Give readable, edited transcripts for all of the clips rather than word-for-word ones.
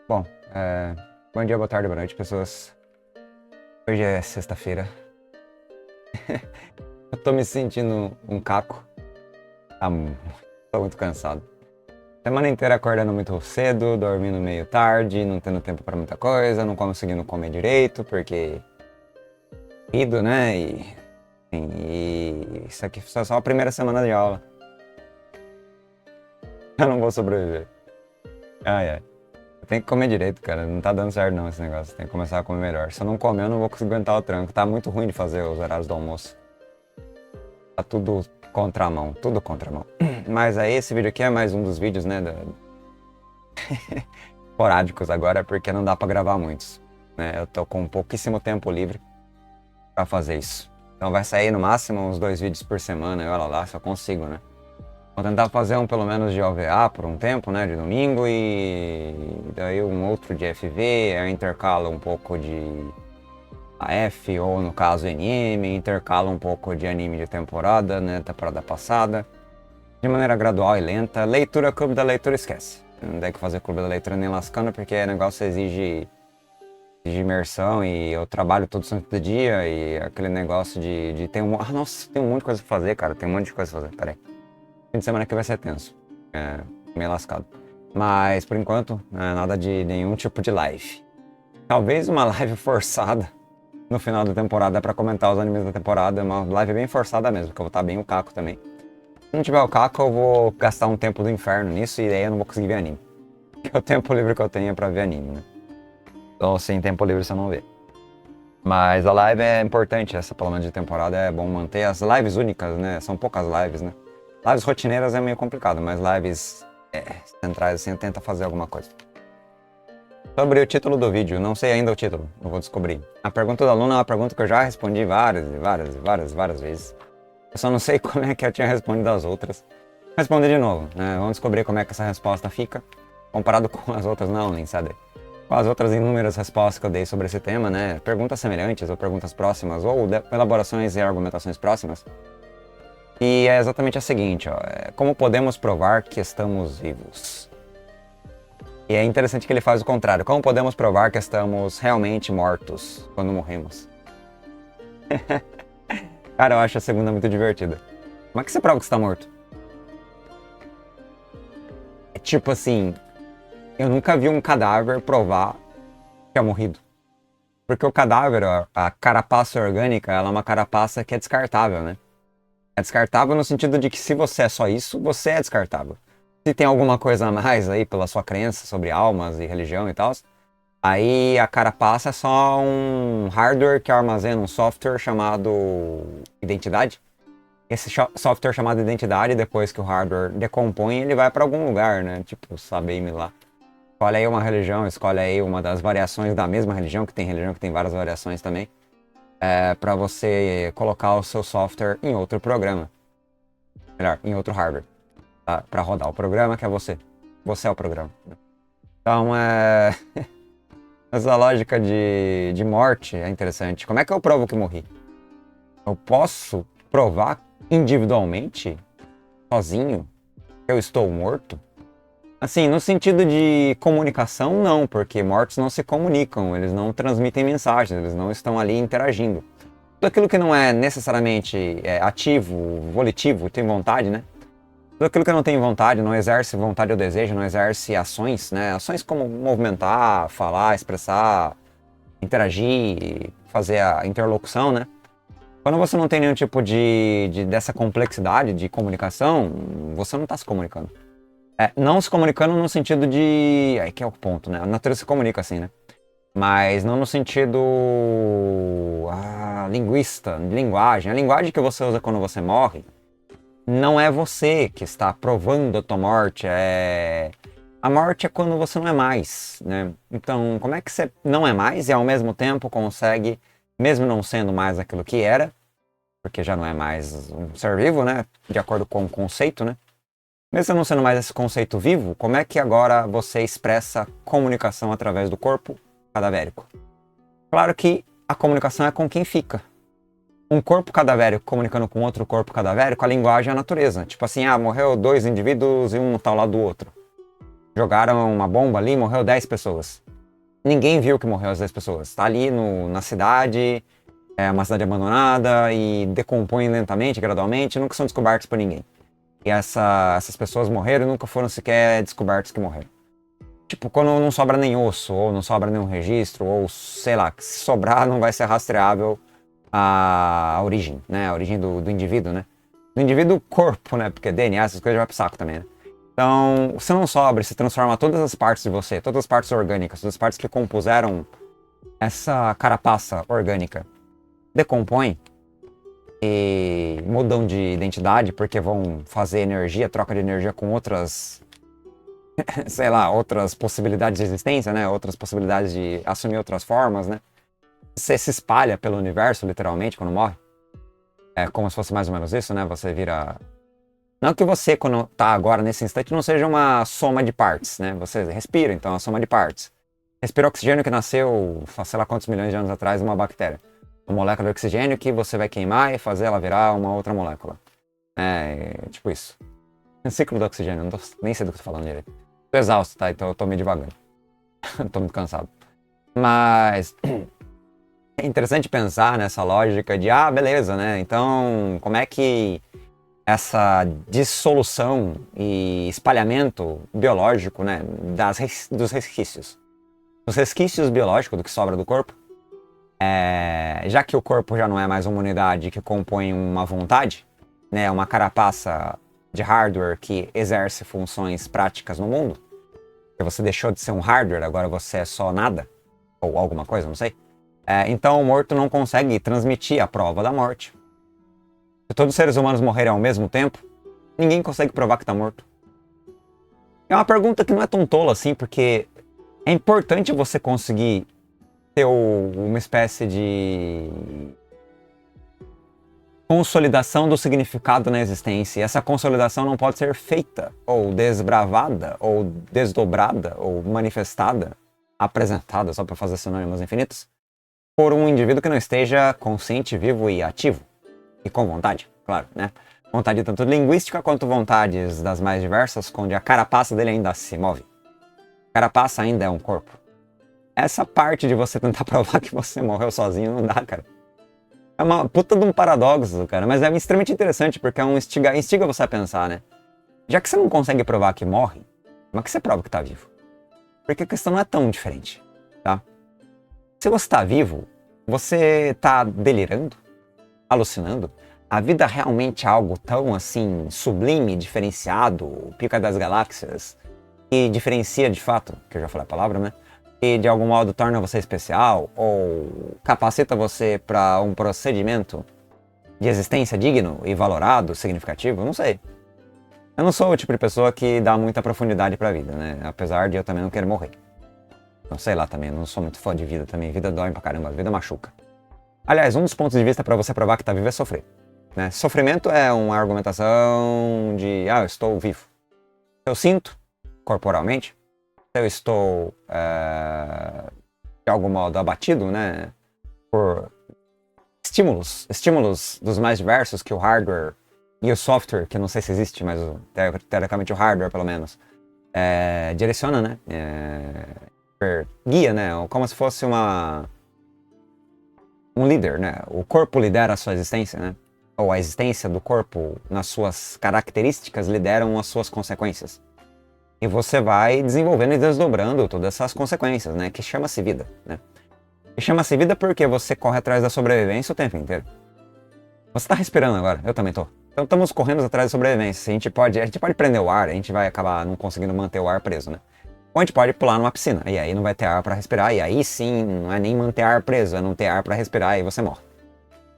Bom, bom dia, boa tarde, boa noite, pessoas. Hoje é sexta-feira. Eu tô me sentindo um caco. Tô muito cansado. Semana inteira acordando muito cedo, dormindo meio tarde, não tendo tempo pra muita coisa, não conseguindo comer direito, porque... Ido, né? E isso aqui foi só a primeira semana de aula. Eu não vou sobreviver. Ai, ai. Eu tenho que comer direito, cara. Não tá dando certo não esse negócio. Tem que começar a comer melhor. Se eu não comer, eu não vou conseguir aguentar o tranco. Tá muito ruim de fazer os horários do almoço. Tá tudo contramão, tudo contramão. Mas aí esse vídeo aqui é mais um dos vídeos, né, esporádicos agora, porque não dá pra gravar muitos, né? Eu tô com pouquíssimo tempo livre pra fazer isso. Então vai sair no máximo uns 2 vídeos por semana, e olha lá, se eu consigo, né? Vou tentar fazer um pelo menos de OVA por um tempo, né, de domingo, e daí um outro de FV, aí intercala um pouco de AF, ou no caso NM, intercala um pouco de anime de temporada, né, temporada passada, de maneira gradual e lenta. Leitura, clube da leitura, esquece. Não tem que fazer clube da leitura nem lascando, porque o negócio exige imersão, e eu trabalho todo santo dia, e aquele negócio de ter um... Ah, nossa, tem um monte de coisa pra fazer, cara, tem um monte de coisa pra fazer, peraí. Fim de semana aqui vai ser tenso, meio lascado. Mas, por enquanto, nada de nenhum tipo de live. Talvez uma live forçada no final da temporada pra comentar os animes da temporada, uma live bem forçada mesmo, porque eu vou estar bem o caco também. Se não tiver o caco, eu vou gastar um tempo do inferno nisso, e aí eu não vou conseguir ver anime. Porque o tempo livre que eu tenho é pra ver anime, né? Então, sem tempo livre você não vê. Mas a live é importante, essa pelo menos de temporada é bom manter. As lives únicas, né? São poucas lives, né? Lives rotineiras é meio complicado, mas lives centrais assim, tenta fazer alguma coisa. Sobre o título do vídeo, não sei ainda o título, eu vou descobrir. A pergunta do aluno é uma pergunta que eu já respondi várias vezes. Eu só não sei como é que eu tinha respondido as outras. Vou responder de novo, né? Vamos descobrir como é que essa resposta fica, comparado com as outras, não, nem sabe. Com as outras inúmeras respostas que eu dei sobre esse tema, né? Perguntas semelhantes, ou perguntas próximas, ou elaborações e argumentações próximas. E é exatamente a seguinte, ó, como podemos provar que estamos vivos? E é interessante que ele faz o contrário, como podemos provar que estamos realmente mortos quando morremos? Cara, eu acho a segunda muito divertida. Como é que você prova que você tá morto? É tipo assim, eu nunca vi um cadáver provar que é morrido. Porque o cadáver, a carapaça orgânica, ela é uma carapaça que é descartável, né? É descartável no sentido de que se você é só isso, você é descartável. Se tem alguma coisa a mais aí pela sua crença sobre almas e religião e tal, aí a carapaça é só um hardware que armazena um software chamado identidade. Esse software chamado identidade, depois que o hardware decompõe, ele vai para algum lugar, né? Tipo, sabe-me lá. Escolhe aí uma religião, escolhe aí uma das variações da mesma religião, que tem religião que tem várias variações também, para você colocar o seu software em outro programa. Melhor, em outro hardware. Tá? Para rodar o programa, que é você. Você é o programa. Então, essa lógica de morte é interessante. Como é que eu provo que morri? Eu posso provar individualmente, sozinho, que eu estou morto? Assim, no sentido de comunicação, não, porque mortos não se comunicam, eles não transmitem mensagens, eles não estão ali interagindo. Tudo aquilo que não é necessariamente ativo, volitivo, tem vontade, né? Tudo aquilo que não tem vontade, não exerce vontade ou desejo, não exerce ações, né? Ações como movimentar, falar, expressar, interagir, fazer a interlocução, né? Quando você não tem nenhum tipo dessa complexidade de comunicação, você não está se comunicando. Não se comunicando no sentido de... Aí que é o ponto, né? A natureza se comunica assim, né? Mas não no sentido... linguista, linguagem. A linguagem que você usa quando você morre não é você que está provando a tua morte. A morte é quando você não é mais, né? Então, como é que você não é mais e ao mesmo tempo consegue, mesmo não sendo mais aquilo que era, porque já não é mais um ser vivo, né? De acordo com o conceito, né? Mesmo não sendo mais esse conceito vivo, como é que agora você expressa comunicação através do corpo cadavérico? Claro que a comunicação é com quem fica. Um corpo cadavérico comunicando com outro corpo cadavérico, a linguagem é a natureza. Tipo assim, morreu 2 indivíduos e um tá ao lado do outro. Jogaram uma bomba ali, morreu 10 pessoas. Ninguém viu que morreu as 10 pessoas. Tá ali na cidade, é uma cidade abandonada e decompõe lentamente, gradualmente, nunca são descobertos por ninguém. E essas pessoas morreram e nunca foram sequer descobertos que morreram. Tipo, quando não sobra nem osso, ou não sobra nenhum registro, ou sei lá, se sobrar não vai ser rastreável a origem, né? A origem do indivíduo, né? Do indivíduo corpo, né? Porque DNA, essas coisas vai pro saco também, né? Então, se não sobra, se transforma todas as partes de você, todas as partes orgânicas, todas as partes que compuseram essa carapaça orgânica, decompõe e mudam de identidade porque vão fazer energia, troca de energia com outras, sei lá, outras possibilidades de existência, né? Outras possibilidades de assumir outras formas, né? Você se espalha pelo universo, literalmente, quando morre. É como se fosse mais ou menos isso, né? Você vira... Não que você, quando tá agora, nesse instante, não seja uma soma de partes, né? Você respira, então é uma soma de partes. Respira oxigênio que nasceu, sei lá quantos milhões de anos atrás, de uma bactéria. Uma molécula de oxigênio que você vai queimar e fazer ela virar uma outra molécula. É tipo isso. Ciclo do oxigênio, nem sei do que eu tô falando direito. Tô exausto, tá? Então eu tô meio devagar. Tô muito cansado. Mas... é interessante pensar nessa lógica de, beleza, né? Então, como é que essa dissolução e espalhamento biológico, né, dos resquícios. Os resquícios biológicos do que sobra do corpo, já que o corpo já não é mais uma unidade que compõe uma vontade, né, uma carapaça de hardware que exerce funções práticas no mundo, que você deixou de ser um hardware, agora você é só nada, ou alguma coisa, não sei. Então o morto não consegue transmitir a prova da morte. Se todos os seres humanos morrerem ao mesmo tempo, ninguém consegue provar que tá morto. É uma pergunta que não é tão tola assim, porque é importante você conseguir ter uma espécie de consolidação do significado na existência. E essa consolidação não pode ser feita, ou desbravada, ou desdobrada, ou manifestada, apresentada, só para fazer sinônimos infinitos, por um indivíduo que não esteja consciente, vivo e ativo. E com vontade, claro, né? Vontade tanto linguística quanto vontades das mais diversas, onde a carapaça dele ainda se move. A carapaça ainda é um corpo. Essa parte de você tentar provar que você morreu sozinho não dá, cara. É uma puta de um paradoxo, cara, mas é extremamente interessante porque instiga você a pensar, né? Já que você não consegue provar que morre, mas que você prova que tá vivo? Porque a questão não é tão diferente, tá? Se você tá vivo, você tá delirando? Alucinando? A vida realmente é algo tão assim sublime, diferenciado, pica das galáxias, que diferencia de fato, que eu já falei a palavra, né? E de algum modo torna você especial ou capacita você para um procedimento de existência digno e valorado, significativo? Não sei. Eu não sou o tipo de pessoa que dá muita profundidade para a vida, né? Apesar de eu também não querer morrer. Não sei lá também, eu não sou muito fã de vida também. Vida dói pra caramba, a vida machuca. Aliás, um dos pontos de vista para você provar que tá vivo é sofrer. Né? Sofrimento é uma argumentação de, eu estou vivo. Eu sinto, corporalmente, eu estou, de algum modo, abatido, né? Por estímulos dos mais diversos que o hardware e o software, que eu não sei se existe, mas teoricamente o hardware, pelo menos, direciona, né? Guia, né? Como se fosse um líder, né? O corpo lidera a sua existência, né? Ou a existência do corpo, nas suas características, lideram as suas consequências. E você vai desenvolvendo e desdobrando todas essas consequências, né? Que chama-se vida, né? E chama-se vida porque você corre atrás da sobrevivência o tempo inteiro. Você tá respirando agora, eu também tô. Então estamos correndo atrás da sobrevivência. A gente pode prender o ar, a gente vai acabar não conseguindo manter o ar preso, né? Ou a gente pode pular numa piscina, e aí não vai ter ar para respirar, e aí sim, não é nem manter ar preso, é não ter ar para respirar, e você morre.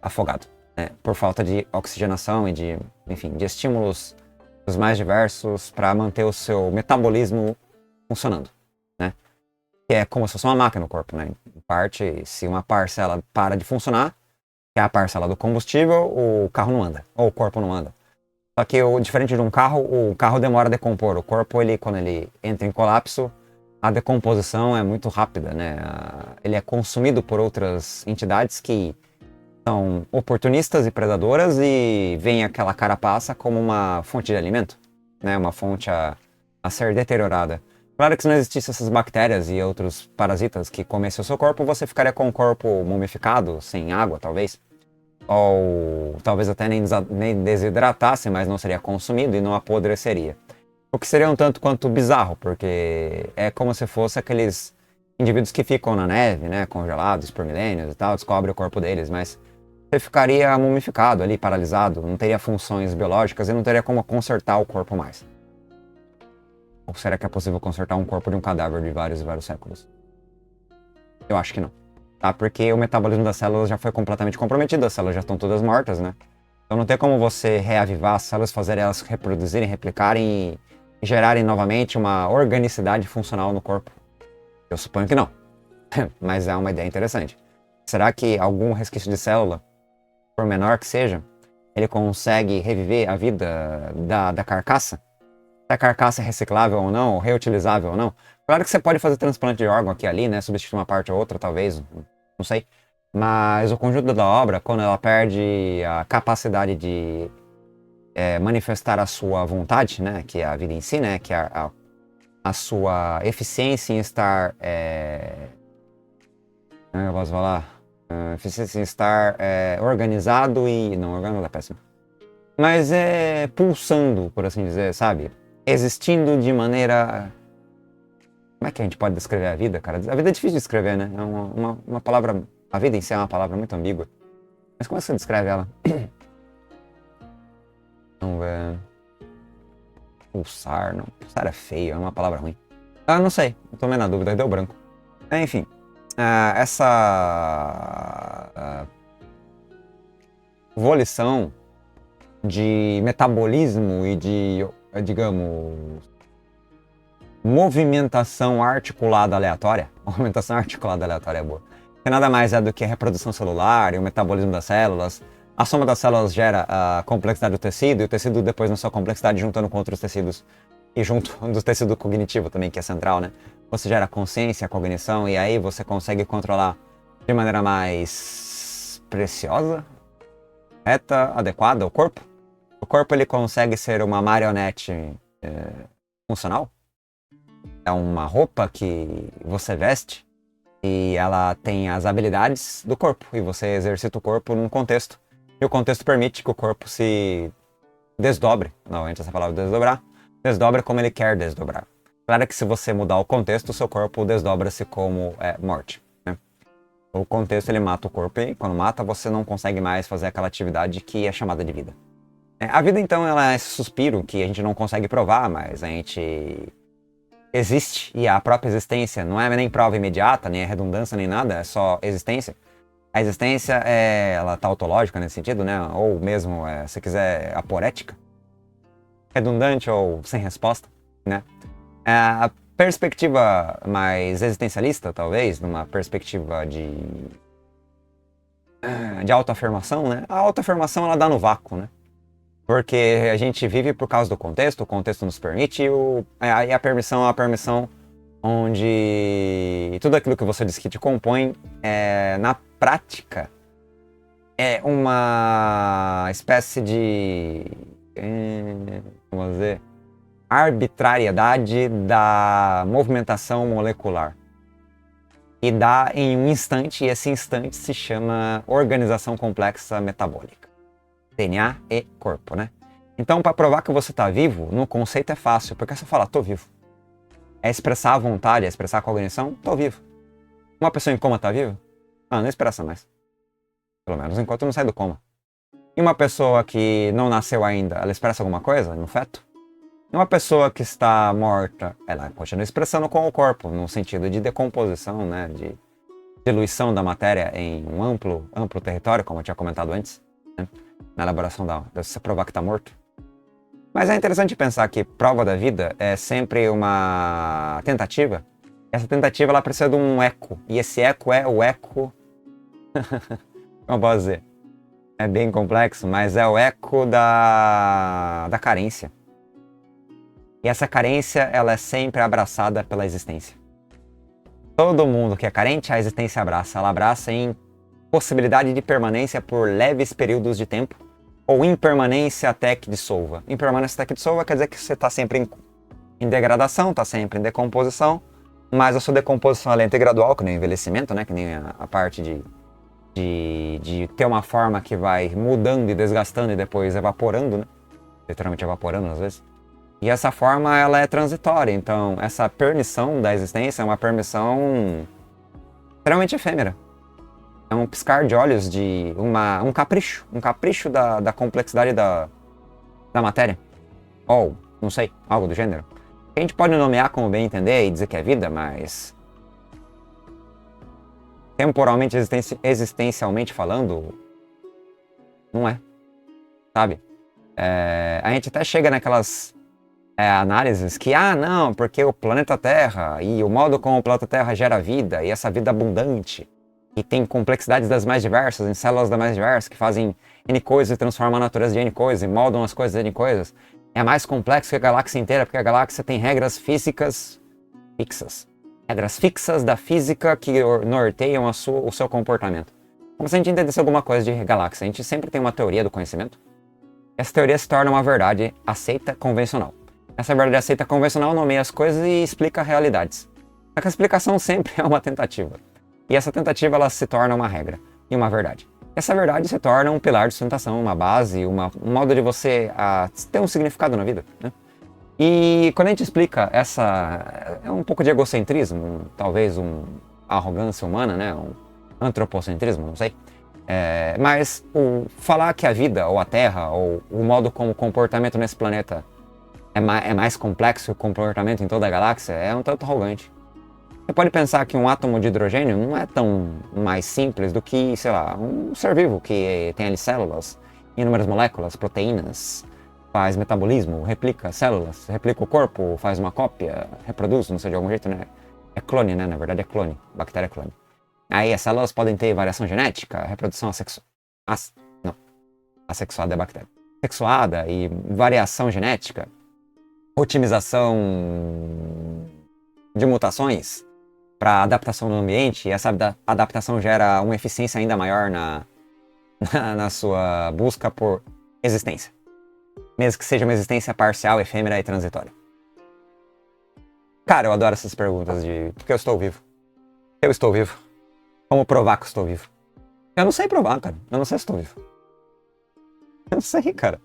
Afogado, né? Por falta de oxigenação e de, enfim, de estímulos os mais diversos para manter o seu metabolismo funcionando, né? Que é como se fosse uma máquina no corpo, né? Em parte, se uma parcela para de funcionar, que é a parcela do combustível, o carro não anda, ou o corpo não anda. Só que, diferente de um carro, o carro demora a decompor. O corpo, quando ele entra em colapso, a decomposição é muito rápida, né? Ele é consumido por outras entidades que são oportunistas e predadoras e veem aquela carapaça como uma fonte de alimento, né? Uma fonte a ser deteriorada. Claro que se não existissem essas bactérias e outros parasitas que comessem o seu corpo, você ficaria com o corpo mumificado, sem água, talvez. Ou talvez até nem desidratasse, mas não seria consumido e não apodreceria. O que seria um tanto quanto bizarro, porque é como se fosse aqueles indivíduos que ficam na neve, né, congelados por milênios e tal, descobre o corpo deles, mas você ficaria mumificado ali, paralisado, não teria funções biológicas e não teria como consertar o corpo mais. Ou será que é possível consertar um corpo de um cadáver de vários e vários séculos? Eu acho que não. Tá? Porque o metabolismo das células já foi completamente comprometido, as células já estão todas mortas, né? Então não tem como você reavivar as células, fazer elas reproduzirem, replicarem e gerarem novamente uma organicidade funcional no corpo. Eu suponho que não. Mas é uma ideia interessante. Será que algum resquício de célula, por menor que seja, ele consegue reviver a vida da carcaça? Se a carcaça é reciclável ou não, ou reutilizável ou não? Claro que você pode fazer transplante de órgão aqui e ali, né? Substituir uma parte ou outra, talvez, não sei. Mas o conjunto da obra, quando ela perde a capacidade de manifestar a sua vontade, né? Que é a vida em si, né? Que é a sua eficiência em estar... eu posso falar... eficiência em estar organizado e... Não, organizado é péssimo. Mas pulsando, por assim dizer, sabe? Existindo de maneira... Como é que a gente pode descrever a vida, cara? A vida é difícil de descrever, né? É uma palavra... A vida em si é uma palavra muito ambígua. Mas como é que você descreve ela? Vamos ver... Pulsar, não. Pulsar é feio, é uma palavra ruim. Ah, não sei. Eu tô meio na dúvida, deu branco. Enfim. Essa... volição de metabolismo e de, digamos, movimentação articulada aleatória. Movimentação articulada aleatória é boa. Que nada mais é do que a reprodução celular e o metabolismo das células. A soma das células gera a complexidade do tecido, e o tecido depois na sua complexidade juntando com outros tecidos. E junto do tecido cognitivo também, que é central, né? Você gera consciência, cognição, e aí você consegue controlar de maneira mais preciosa, reta, adequada o corpo. O corpo ele consegue ser uma marionete funcional. É uma roupa que você veste e ela tem as habilidades do corpo. E você exercita o corpo num contexto. E o contexto permite que o corpo se desdobre. Novamente essa palavra desdobrar. Desdobra como ele quer desdobrar. Claro que se você mudar o contexto, o seu corpo desdobra-se como morte. Né? O contexto ele mata o corpo e quando mata você não consegue mais fazer aquela atividade que é chamada de vida. A vida, então, ela é esse suspiro que a gente não consegue provar, mas a gente existe. E a própria existência não é nem prova imediata, nem é redundância, nem nada, é só existência. A existência, ela tá tautológica nesse sentido, né? Ou mesmo, se quiser, aporética. Redundante ou sem resposta, né? A perspectiva mais existencialista, talvez, numa perspectiva de autoafirmação, né? A autoafirmação, ela dá no vácuo, né? Porque a gente vive por causa do contexto, o contexto nos permite, e a permissão é uma permissão onde tudo aquilo que você diz que te compõe, na prática, é uma espécie de, vamos dizer, arbitrariedade da movimentação molecular. E dá em um instante, e esse instante se chama organização complexa metabólica. DNA e corpo, né? Então, para provar que você está vivo, no conceito é fácil, porque você fala, tô vivo. É expressar a vontade, é expressar a cognição, tô vivo. Uma pessoa em coma tá viva? Ah, não expressa mais. Pelo menos enquanto não sai do coma. E uma pessoa que não nasceu ainda, ela expressa alguma coisa no feto? E uma pessoa que está morta, ela continua expressando com o corpo, no sentido de decomposição, né? De diluição da matéria em um amplo território, como eu tinha comentado antes, né? Na elaboração de você provar que está morto. Mas é interessante pensar que prova da vida é sempre uma tentativa. Essa tentativa ela precisa de um eco. E esse eco é o eco... Como posso dizer? É bem complexo, mas é o eco da carência. E essa carência ela é sempre abraçada pela existência. Todo mundo que é carente, a existência abraça. Ela abraça em possibilidade de permanência por leves períodos de tempo, ou impermanência até que dissolva. Impermanência até que dissolva quer dizer que você está sempre em degradação, está sempre em decomposição, mas a sua decomposição ela é gradual, que nem o envelhecimento, né? Que nem a parte de ter uma forma que vai mudando e desgastando e depois evaporando, né? Literalmente evaporando às vezes. E essa forma ela é transitória, então essa permissão da existência é uma permissão extremamente efêmera. É um piscar de olhos de um capricho da complexidade da matéria. Ou, não sei, algo do gênero. A gente pode nomear como bem entender e dizer que é vida, mas temporalmente, existencialmente falando, não é, sabe? A gente até chega naquelas análises que, não, porque o planeta Terra e o modo como o planeta Terra gera vida, e essa vida abundante, e tem complexidades das mais diversas, em células das mais diversas, que fazem N coisas e transformam a natureza de N coisas, e moldam as coisas de N coisas, é mais complexo que a galáxia inteira, porque a galáxia tem regras físicas fixas. Regras fixas da física que norteiam o seu comportamento. Como se a gente entendesse alguma coisa de galáxia. A gente sempre tem uma teoria do conhecimento. Essa teoria se torna uma verdade aceita convencional. Essa verdade aceita convencional nomeia as coisas e explica realidades. Só que a explicação sempre é uma tentativa. E essa tentativa ela se torna uma regra e uma verdade. Essa verdade se torna um pilar de sustentação, uma base, um modo de você ter um significado na vida, né? E quando a gente explica é um pouco de egocentrismo, talvez uma arrogância humana, né? Um antropocentrismo, não sei. Mas falar que a vida, ou a Terra, ou o modo como o comportamento nesse planeta é mais complexo que o comportamento em toda a galáxia é um tanto arrogante. Você pode pensar que um átomo de hidrogênio não é tão mais simples do que, sei lá, um ser vivo que tem ali células, inúmeras moléculas, proteínas, faz metabolismo, replica células, replica o corpo, faz uma cópia, reproduz, não sei, de algum jeito, né? É clone, né? Na verdade é clone, bactéria é clone. Aí as células podem ter variação genética, reprodução assexuada. Não, assexuada é bactéria. Sexuada e variação genética, otimização de mutações para adaptação no ambiente, e essa adaptação gera uma eficiência ainda maior na sua busca por existência. Mesmo que seja uma existência parcial, efêmera e transitória. Cara, eu adoro essas perguntas de por que eu estou vivo? Eu estou vivo. Como provar que eu estou vivo? Eu não sei provar, cara. Eu não sei se estou vivo. Eu não sei, cara.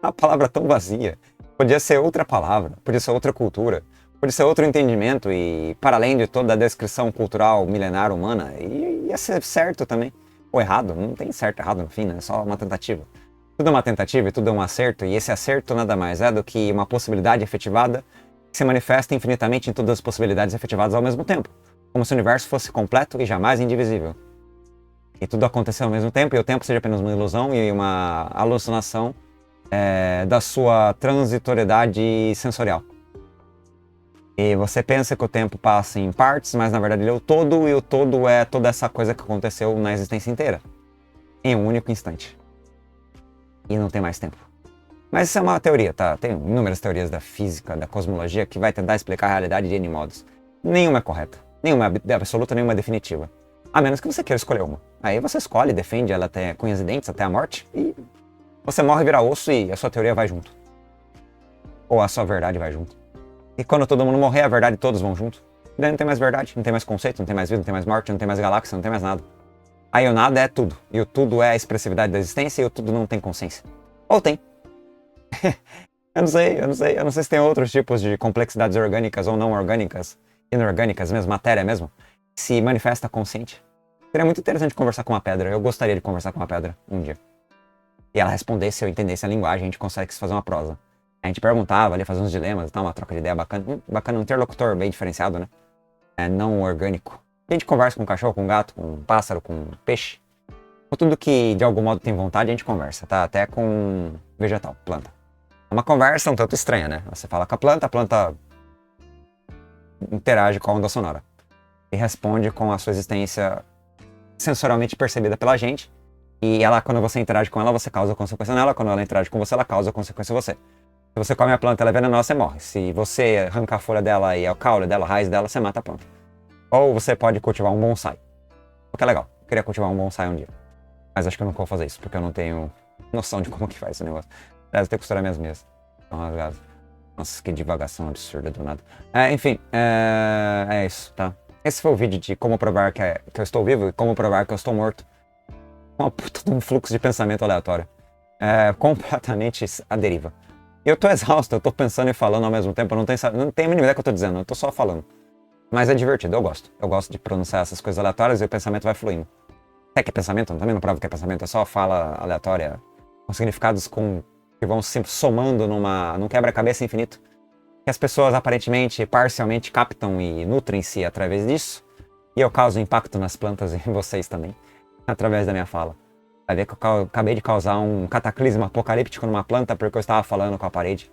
Uma palavra tão vazia. Podia ser outra palavra, podia ser outra cultura, podia ser outro entendimento e, para além de toda a descrição cultural milenar humana, ia ser certo também. Ou errado, não tem certo e errado no fim, né? É só uma tentativa. Tudo é uma tentativa e tudo é um acerto, e esse acerto nada mais é do que uma possibilidade efetivada que se manifesta infinitamente em todas as possibilidades efetivadas ao mesmo tempo, como se o universo fosse completo e jamais indivisível. E tudo aconteceu ao mesmo tempo, e o tempo seja apenas uma ilusão e uma alucinação da sua transitoriedade sensorial. E você pensa que o tempo passa em partes, mas na verdade ele é o todo, e o todo é toda essa coisa que aconteceu na existência inteira, em um único instante. E não tem mais tempo. Mas isso é uma teoria, tá? Tem inúmeras teorias da física, da cosmologia, que vai tentar explicar a realidade de N modos. Nenhuma é correta. Nenhuma é absoluta, nenhuma é definitiva. A menos que você queira escolher uma. Aí você escolhe, defende ela até com unhas e dentes, até a morte, e você morre, vira osso e a sua teoria vai junto. Ou a sua verdade vai junto. E quando todo mundo morrer, a verdade todos vão junto. E daí não tem mais verdade, não tem mais conceito, não tem mais vida, não tem mais morte, não tem mais galáxia, não tem mais nada. Aí o nada é tudo. E o tudo é a expressividade da existência, e o tudo não tem consciência. Ou tem. Eu não sei se tem outros tipos de complexidades orgânicas ou não orgânicas, inorgânicas mesmo, matéria mesmo, que se manifesta consciente. Seria muito interessante conversar com uma pedra. Eu gostaria de conversar com uma pedra um dia. E ela respondesse, eu entendesse a linguagem, a gente consegue fazer uma prosa. A gente perguntava ali, fazia uns dilemas e tal, uma troca de ideia bacana. Bacana, um interlocutor bem diferenciado, né? Não orgânico. A gente conversa com um cachorro, com um gato, com um pássaro, com um peixe. Com tudo que de algum modo tem vontade, a gente conversa, tá? Até com vegetal, planta. É uma conversa um tanto estranha, né? Você fala com a planta interage com a onda sonora. E responde com a sua existência sensorialmente percebida pela gente. E ela, quando você interage com ela, você causa consequência nela. Quando ela interage com você, ela causa consequência em você. Se você come a planta, ela é venenosa, você morre. Se você arranca a folha dela e o caule dela, a raiz dela, você mata a planta. Ou você pode cultivar um bonsai. O que é legal. Eu queria cultivar um bonsai um dia. Mas acho que eu não vou fazer isso, porque eu não tenho noção de como que faz esse negócio. Aliás, eu tenho que costurar minhas meias. Estão rasgadas. Nossa, que divagação absurda do nada. Enfim, é isso, tá? Esse foi o vídeo de como provar que eu estou vivo e como provar que eu estou morto. Uma puta de um fluxo de pensamento aleatório. Completamente à deriva. E eu tô exausto, eu tô pensando e falando ao mesmo tempo, eu não tenho a mínima ideia do que eu tô dizendo, eu tô só falando. Mas é divertido, eu gosto. Eu gosto de pronunciar essas coisas aleatórias e o pensamento vai fluindo. É que é pensamento? Também não prova que é pensamento, é só fala aleatória, com significados que vão se somando num quebra-cabeça infinito. Que as pessoas aparentemente, parcialmente, captam e nutrem-se através disso. E eu causo impacto nas plantas e em vocês também, através da minha fala. Vai ver que eu acabei de causar um cataclisma apocalíptico numa planta porque eu estava falando com a parede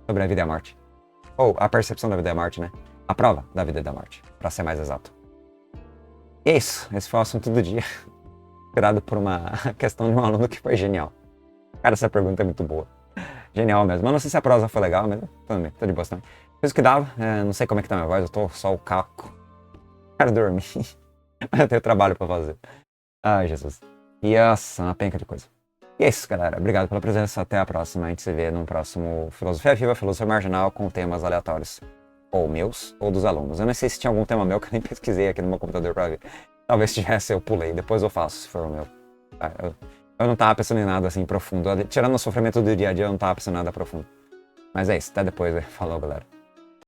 sobre a vida e a morte. Ou a percepção da vida e a morte, né? A prova da vida e da morte, pra ser mais exato. E é isso, esse foi o assunto do dia. Tirado por uma questão de um aluno que foi genial. Cara, essa pergunta é muito boa. Genial mesmo. Eu não sei se a prosa foi legal, mas também, tô de boa também. Fiz o que dava, não sei como é que tá minha voz, eu tô só o caco. Quero dormir. Mas eu tenho trabalho pra fazer. Ai, Jesus. E essa, uma penca de coisa. E é isso, galera. Obrigado pela presença. Até a próxima. A gente se vê no próximo Filosofia Viva, Filosofia Marginal, com temas aleatórios. Ou meus, ou dos alunos. Eu não sei se tinha algum tema meu que eu nem pesquisei aqui no meu computador pra ver. Talvez tivesse, eu pulei. Depois eu faço, se for o meu. Eu não tava pensando em nada assim profundo. Tirando o sofrimento do dia a dia, eu não tava pensando em nada profundo. Mas é isso. Até depois. Falou, galera.